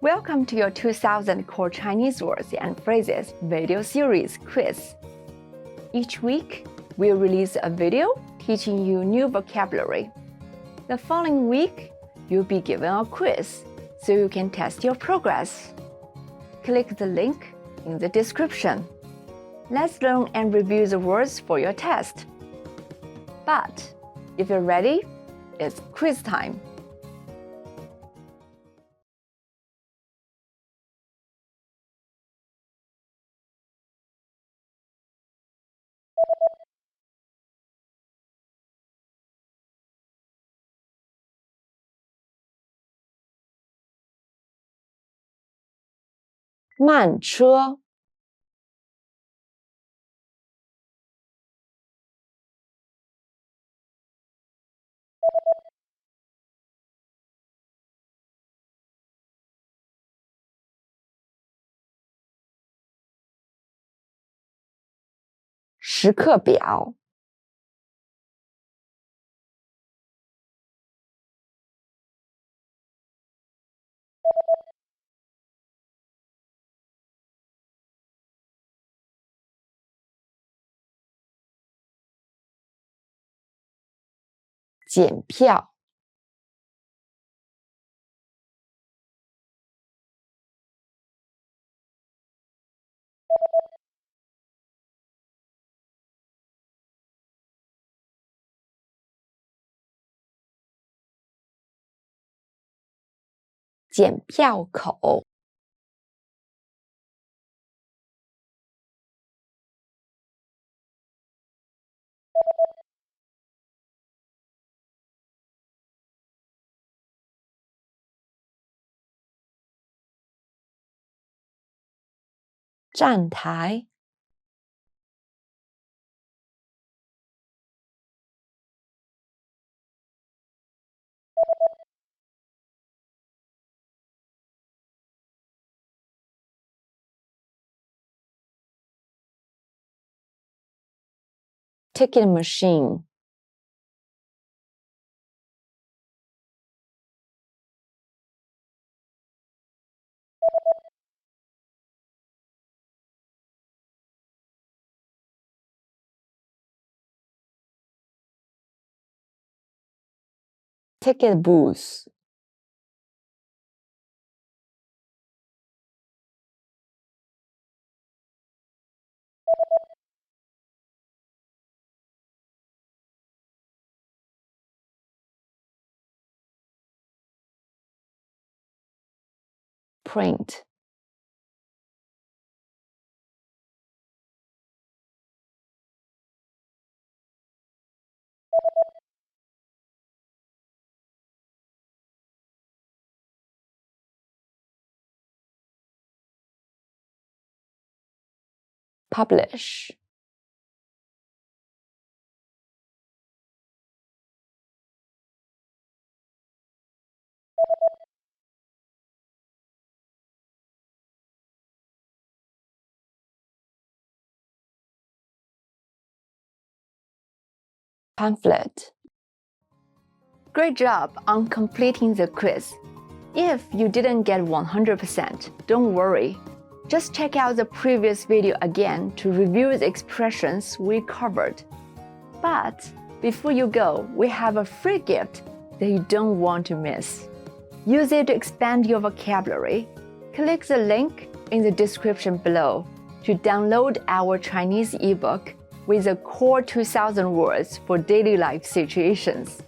Welcome to your 2000 Core Chinese Words and Phrases video series quiz. Each week, we'll release a video teaching you new vocabulary. The following week, you'll be given a quiz so you can test your progress. Click the link in the description. Let's learn and review the words for your test. But if you're ready, it's quiz time.慢车，时刻表，检票，检票口，站台，ticket machine, ticket booth, print, publish, pamphlet. Great job on completing the quiz. If you didn't get 100%, don't worry. Just check out the previous video again to review the expressions we covered. But before you go, we have a free gift that you don't want to miss. Use it to expand your vocabulary. Click the link in the description below to download our Chinese ebook with the core 2000 words for daily life situations.